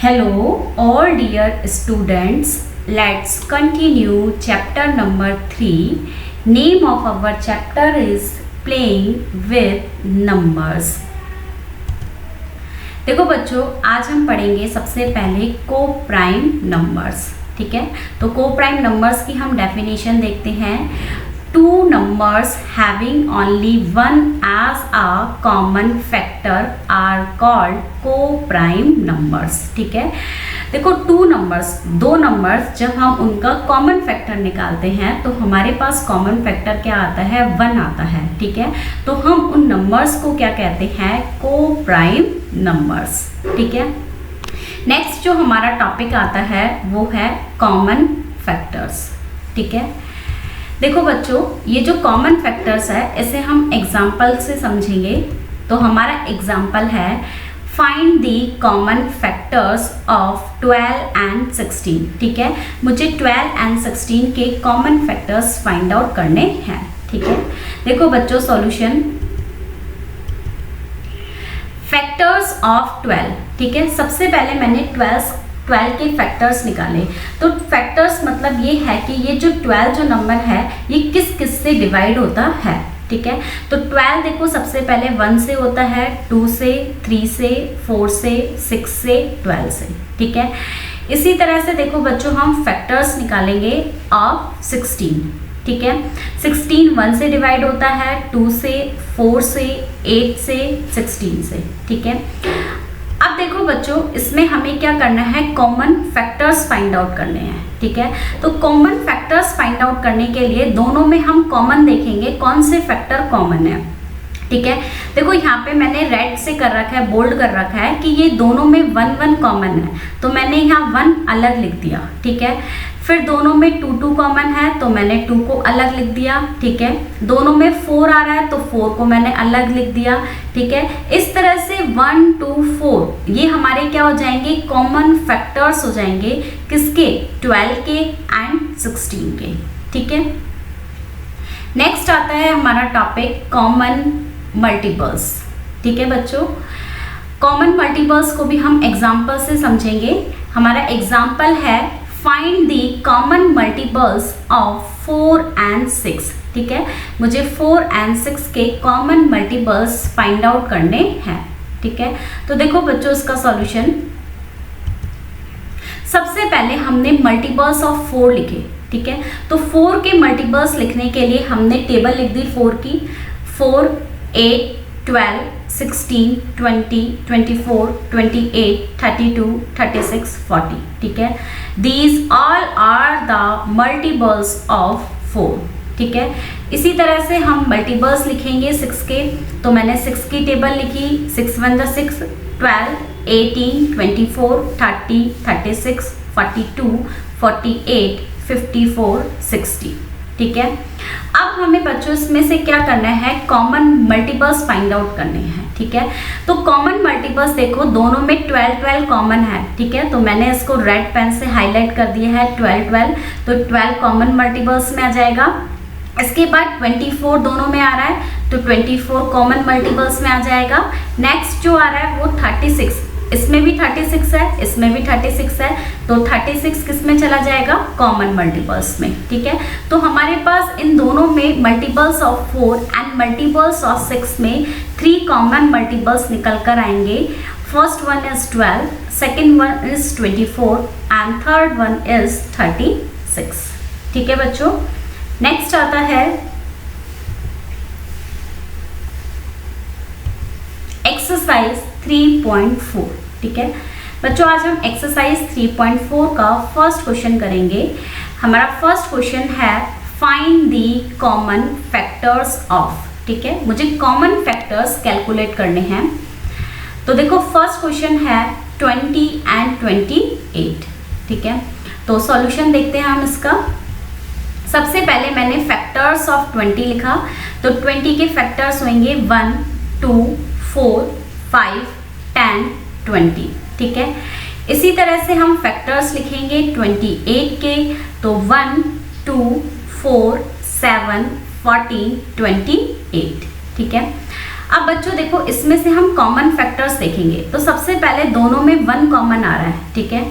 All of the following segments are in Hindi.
Hello, all dear students. Let's continue chapter number 3. Name of our chapter is Playing with Numbers. देखो बच्चों, आज हम पढ़ेंगे सबसे पहले को प्राइम नंबर्स. ठीक है, तो को प्राइम नंबर्स की हम डेफिनेशन देखते हैं. Two numbers having only one as a common factor are called co-prime numbers. ठीक है, देखो टू नंबर्स, दो नंबर्स जब हम उनका कॉमन फैक्टर निकालते हैं तो हमारे पास कॉमन फैक्टर क्या आता है, 1 आता है. ठीक है, तो हम उन नंबर्स को क्या कहते हैं, को प्राइम नंबर्स. ठीक है, नेक्स्ट जो हमारा टॉपिक आता है वो है कॉमन फैक्टर्स. ठीक है, देखो बच्चों, ये जो कॉमन फैक्टर्स है इसे हम एग्जाम्पल से समझेंगे. तो हमारा एग्जाम्पल है find the common factors of 12 and 16. ठीक है, मुझे 12 एंड 16 के कॉमन फैक्टर्स फाइंड आउट करने हैं. ठीक है, देखो बच्चों, सॉल्यूशन फैक्टर्स ऑफ 12. ठीक है, सबसे पहले मैंने 12 के फैक्टर्स निकाले. तो फैक्टर्स मतलब ये है कि ये जो 12 जो नंबर है ये किस किस से डिवाइड होता है. ठीक है, तो 12 देखो सबसे पहले 1 से होता है, 2 से, 3 से, 4 से, 6 से, 12 से. ठीक है, इसी तरह से देखो बच्चों हम फैक्टर्स निकालेंगे ऑफ 16. ठीक है, 16 1 से डिवाइड होता है, 2 से, 4 से, 8 से, 16 से. ठीक है, अब देखो बच्चों इसमें हमें क्या करना है, कॉमन फैक्टर्स फाइंड आउट करने हैं. ठीक है, तो कॉमन फैक्टर्स फाइंड आउट करने के लिए दोनों में हम कॉमन देखेंगे कौन से फैक्टर कॉमन है. ठीक है, देखो यहाँ पे मैंने रेड से कर रखा है, बोल्ड कर रखा है कि ये दोनों में 1 1 कॉमन है, तो मैंने यहाँ 1 अलग लिख दिया. ठीक है, फिर दोनों में 2 2 कॉमन है तो मैंने 2 को अलग लिख दिया. ठीक है, दोनों में 4 आ रहा है तो 4 को मैंने अलग लिख दिया. ठीक है, इस तरह से 1 2 4 ये हमारे क्या हो जाएंगे, कॉमन फैक्टर्स हो जाएंगे. किसके, 12 के एंड 16 के. ठीक है, नेक्स्ट आता है हमारा टॉपिक कॉमन मल्टीपल्स. ठीक है बच्चों, कॉमन मल्टीपल्स को भी हम एग्जाम्पल से समझेंगे. हमारा एग्जाम्पल है find the common multiples of 4 and 6. ठीक है, मुझे 4 एंड 6 के कॉमन मल्टीपल्स फाइंड आउट करने हैं. ठीक है, तो देखो बच्चों इसका सॉल्यूशन, सबसे पहले हमने मल्टीपल्स ऑफ 4 लिखे. ठीक है, तो 4 के मल्टीपल्स लिखने के लिए हमने टेबल लिख दी 4 की. 4 8 12 16 20 24 28 32 36 40. ठीक है, these all are the multiples of 4. ठीक है, इसी तरह से हम मल्टीपल्स लिखेंगे 6 के. तो मैंने 6 की टेबल लिखी, 6 1 जा 6, 12 18 24 30 36 42 48 54 60. ठीक है, अब हमें बच्चों इसमें से क्या करना है, कॉमन मल्टीपल्स फाइंड आउट करने हैं. ठीक है, तो कॉमन मल्टीपल्स देखो दोनों में 12 12 कॉमन है. ठीक है, तो मैंने इसको रेड पेन से हाईलाइट कर दिया है 12 12, तो 12 कॉमन मल्टीपल्स में आ जाएगा. इसके बाद 24 दोनों में आ रहा है तो 24 कॉमन मल्टीपल्स में आ जाएगा. नेक्स्ट जो आ रहा है वो 36, इसमें भी 36 है, इसमें भी 36 है, तो 36 किस में चला जाएगा, कॉमन मल्टीपल्स में. ठीक है, तो हमारे पास इन दोनों में multiples of 4 and multiples of 6 में 3 कॉमन मल्टीपल्स निकल कर आएंगे. First one is 12, second one is 24 and third one is 36. ठीक है बच्चों, नेक्स्ट आता है एक्सरसाइज 3.4. ठीक है बच्चों, आज हम एक्सरसाइज 3.4 का फर्स्ट क्वेश्चन करेंगे. हमारा फर्स्ट क्वेश्चन है find the common factors of. ठीक है, मुझे कॉमन फैक्टर्स कैलकुलेट करने हैं. तो देखो फर्स्ट क्वेश्चन है 20 एंड 28. ठीक है, तो सॉल्यूशन देखते हैं हम इसका. सबसे पहले मैंने फैक्टर्स ऑफ 20 लिखा, तो 20 के फैक्टर्स होंगे 1 2 4 5 10 20. ठीक है, इसी तरह से हम फैक्टर्स लिखेंगे 28 के, तो 1 2 4 7 14 28. ठीक है, अब बच्चों देखो, इसमें से हम कॉमन फैक्टर्स देखेंगे। तो सबसे पहले दोनों में 1 कॉमन आ रहा है, ठीक है।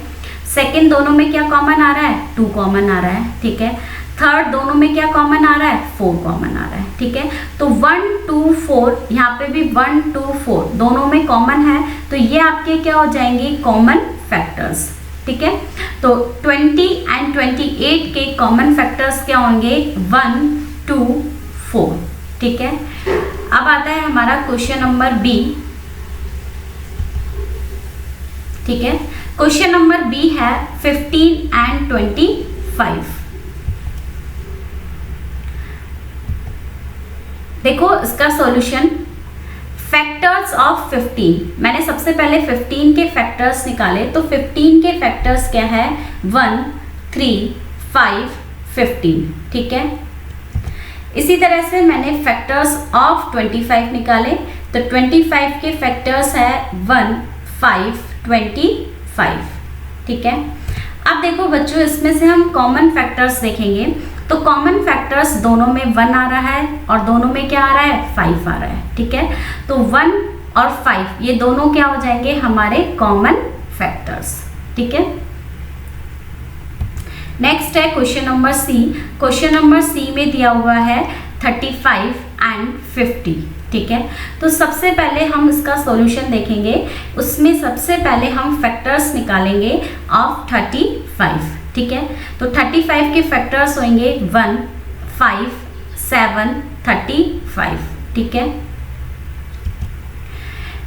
सेकंड, दोनों में क्या कॉमन आ रहा है, 2 कॉमन आ रहा है, ठीक है। थर्ड, दोनों में क्या कॉमन आ रहा है, 4 कॉमन आ रहा है, ठीक है। तो 1 2 4, यहाँ पे भी 1 2 4 दोनों में कॉमन है, तो ये आपके क्या हो जाएंगे, कॉमन फैक्टर्स, ठीक है। तो 20 एंड 28 के कॉमन फैक्टर्स क्या होंगे, 1 2 4, ठीक है। अब आता है हमारा क्वेश्चन नंबर बी, ठीक है। क्वेश्चन नंबर बी है 15 एंड 25। देखो इसका सॉल्यूशन, फैक्टर्स ऑफ 15। मैंने सबसे पहले 15 के फैक्टर्स निकाले। तो 15 के फैक्टर्स क्या है, 1 3 5 15, ठीक है। इसी तरह से मैंने फैक्टर्स ऑफ 25 निकाले। तो 25 के फैक्टर्स है 1 5 25, ठीक है। अब देखो बच्चों, इसमें से हम कॉमन फैक्टर्स देखेंगे। तो कॉमन फैक्टर्स दोनों में 1 आ रहा है और दोनों में क्या आ रहा है, 5 आ रहा है, ठीक है। तो 1 और 5 ये दोनों क्या हो जाएंगे, हमारे कॉमन फैक्टर्स, ठीक है। नेक्स्ट है question number C. Question number C में दिया हुआ है 35 एंड 50, ठीक है। तो सबसे पहले हम इसका सॉल्यूशन देखेंगे। उसमें सबसे पहले हम फैक्टर्स निकालेंगे ऑफ 35, ठीक है। तो 35 के फैक्टर्स होंगे 1 5 7 35, ठीक है।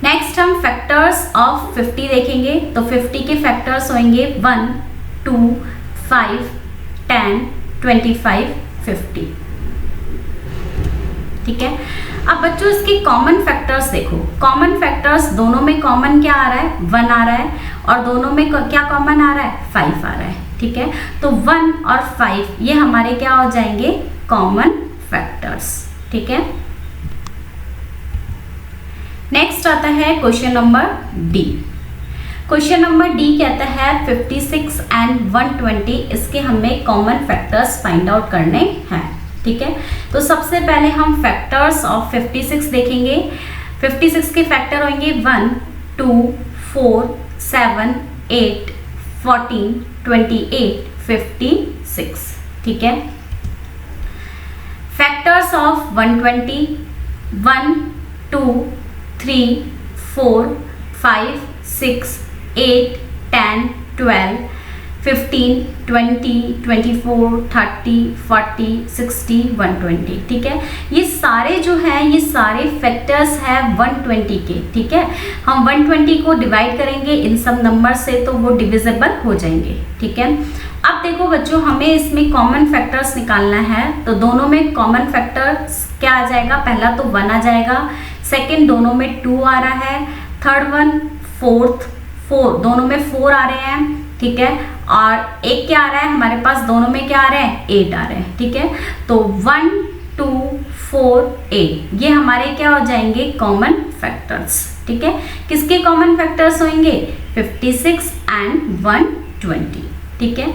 नेक्स्ट हम फैक्टर्स ऑफ 50 देखेंगे। तो 50 के फैक्टर्स होंगे 1 2 5 10 25 50, ठीक है। अब बच्चों इसके कॉमन फैक्टर्स देखो। कॉमन फैक्टर्स दोनों में कॉमन क्या आ रहा है, 1 आ रहा है, और दोनों में क्या कॉमन आ रहा है, 5 आ रहा है, ठीक है। तो 1 और 5 ये हमारे क्या हो जाएंगे, कॉमन फैक्टर्स, ठीक है। नेक्स्ट आता है question number D. Question number D कहता है 56 एंड 120, इसके हमें कॉमन फैक्टर्स फाइंड आउट करने हैं, ठीक है। तो सबसे पहले हम फैक्टर्स ऑफ 56 देखेंगे। 56 के फैक्टर होंगे 1 2 4 7 8 14 28 56, ठीक है। फैक्टर्स ऑफ 120 1 2 3 4 5 6 8 10 12 15 20 24 30 40 60 120, ठीक है। ये सारे जो हैं ये सारे फैक्टर्स हैं 120 के, ठीक है। हम 120 को डिवाइड करेंगे इन सब नंबर से तो वो डिविजिबल हो जाएंगे, ठीक है। अब देखो बच्चों, हमें इसमें कॉमन फैक्टर्स निकालना है। तो दोनों में कॉमन फैक्टर्स क्या आ जाएगा, पहला तो 1 आ जाएगा, सेकेंड दोनों में 2 आ रहा है, थर्ड वन, फोर्थ 4, दोनों में 4 आ रहे हैं, ठीक है। और एक क्या आ रहा है हमारे पास, दोनों में क्या आ रहे हैं, 8 आ रहे हैं, ठीक है। तो 1 2 4 8 ये हमारे क्या हो जाएंगे, कॉमन फैक्टर्स, ठीक है। किसके कॉमन फैक्टर्स होंगे, 56 एंड 120, ठीक है।